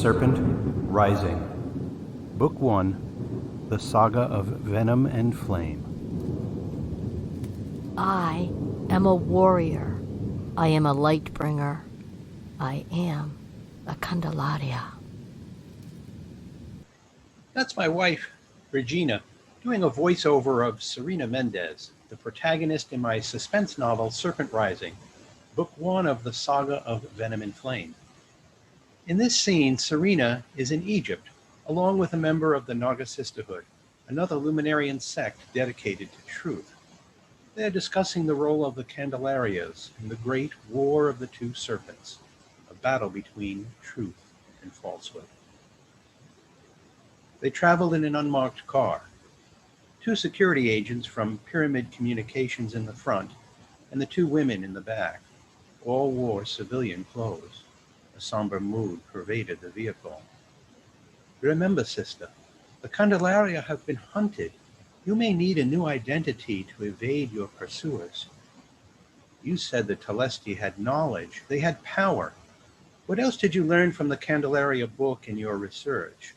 Serpent Rising, Book 1, The Saga of Venom and Flame. I am a warrior. I am a light bringer. I am a Candelaria. That's my wife, Regina, doing a voiceover of Serena Mendez, the protagonist in my suspense novel Serpent Rising, Book 1 of the Saga of Venom and Flame. In this scene, Serena is in Egypt, along with a member of the Naga Sisterhood, another Luminarian sect dedicated to truth. They are discussing the role of the Candelarias in the great War of the Two Serpents, a battle between truth and falsehood. They traveled in an unmarked car. Two security agents from Pyramid Communications in the front and the two women in the back all wore civilian clothes. A somber mood pervaded the vehicle. Remember, sister, the Candelaria have been hunted. You may need a new identity to evade your pursuers. You said the Telesti had knowledge. They had power. What else did you learn from the Candelaria book in your research?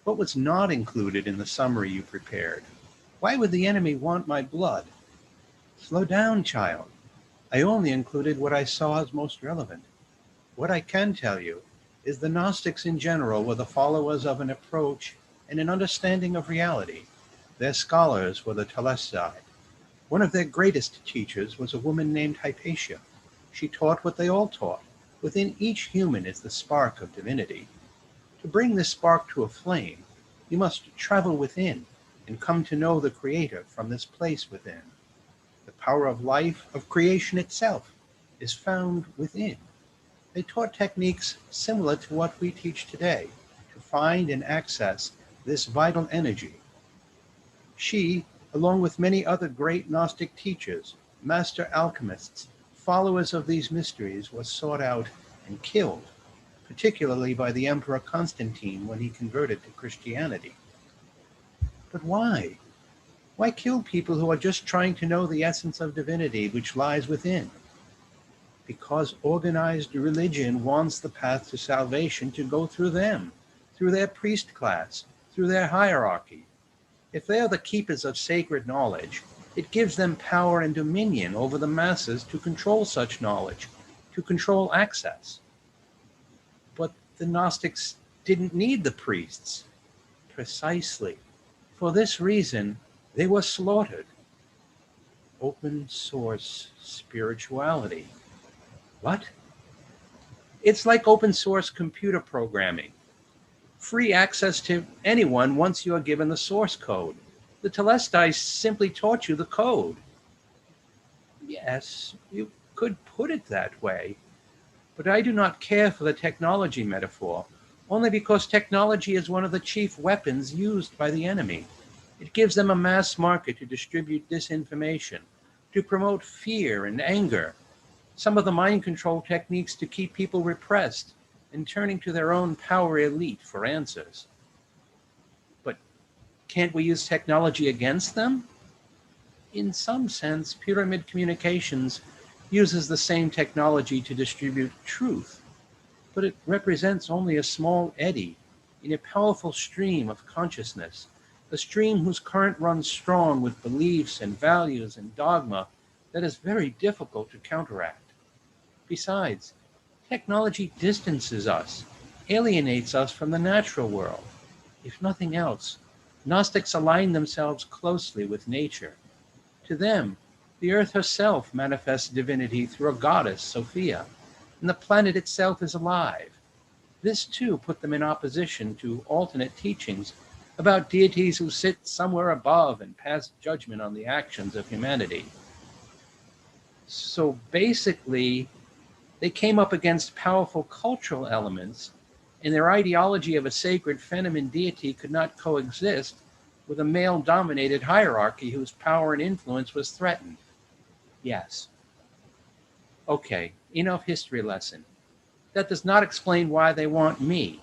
What was not included in the summary you prepared? Why would the enemy want my blood? Slow down, child. I only included what I saw as most relevant. What I can tell you is the Gnostics in general were the followers of an approach and an understanding of reality. Their scholars were the Telesti. One of their greatest teachers was a woman named Hypatia. She taught what they all taught. Within each human is the spark of divinity. To bring this spark to a flame, you must travel within and come to know the Creator from this place within. The power of life, of creation itself, is found within. They taught techniques similar to what we teach today, to find and access this vital energy. She, along with many other great Gnostic teachers, master alchemists, followers of these mysteries, was sought out and killed, particularly by the Emperor Constantine when he converted to Christianity. But why? Why kill people who are just trying to know the essence of divinity which lies within? Because organized religion wants the path to salvation to go through them, through their priest class, through their hierarchy. If they are the keepers of sacred knowledge, it gives them power and dominion over the masses to control such knowledge, to control access. But the Gnostics didn't need the priests. Precisely. For this reason, they were slaughtered. Open source spirituality. What? It's like open source computer programming. Free access to anyone once you are given the source code. The Telesti simply taught you the code. Yes, you could put it that way, but I do not care for the technology metaphor, only because technology is one of the chief weapons used by the enemy. It gives them a mass market to distribute disinformation, to promote fear and anger, some of the mind control techniques to keep people repressed and turning to their own power elite for answers. But can't we use technology against them? In some sense, Pyramid Communications uses the same technology to distribute truth, but it represents only a small eddy in a powerful stream of consciousness, a stream whose current runs strong with beliefs and values and dogma that is very difficult to counteract. Besides, technology distances us, alienates us from the natural world. If nothing else, Gnostics align themselves closely with nature. To them, the earth herself manifests divinity through a goddess, Sophia, and the planet itself is alive. This too put them in opposition to alternate teachings about deities who sit somewhere above and pass judgment on the actions of humanity. So basically, they came up against powerful cultural elements, and their ideology of a sacred feminine deity could not coexist with a male-dominated hierarchy whose power and influence was threatened. Yes. Okay, enough history lesson. That does not explain why they want me.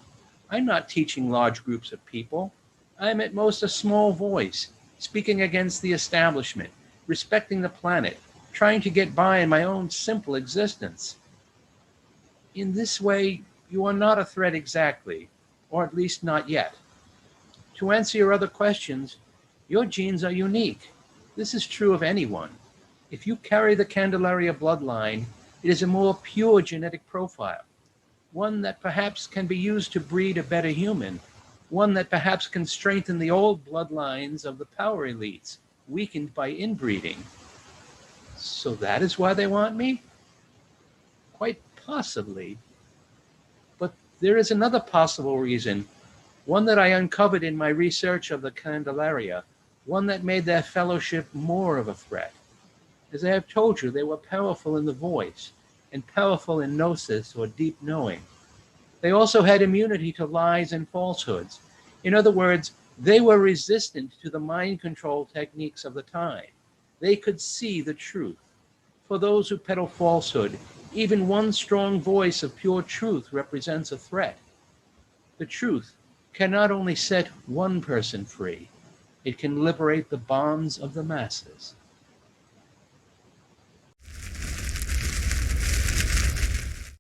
I'm not teaching large groups of people. I'm at most a small voice, speaking against the establishment, respecting the planet, trying to get by in my own simple existence. In this way, you are not a threat exactly, or at least not yet. To answer your other questions, your genes are unique. This is true of anyone. If you carry the Candelaria bloodline, it is a more pure genetic profile, one that perhaps can be used to breed a better human, one that perhaps can strengthen the old bloodlines of the power elites, weakened by inbreeding. So that is why they want me? Quite possibly. But there is another possible reason, one that I uncovered in my research of the Candelaria, one that made their fellowship more of a threat. As I have told you, they were powerful in the voice and powerful in gnosis or deep knowing. They also had immunity to lies and falsehoods. In other words, they were resistant to the mind control techniques of the time. They could see the truth. For those who peddle falsehood, even one strong voice of pure truth represents a threat. The truth can not only set one person free, it can liberate the bonds of the masses.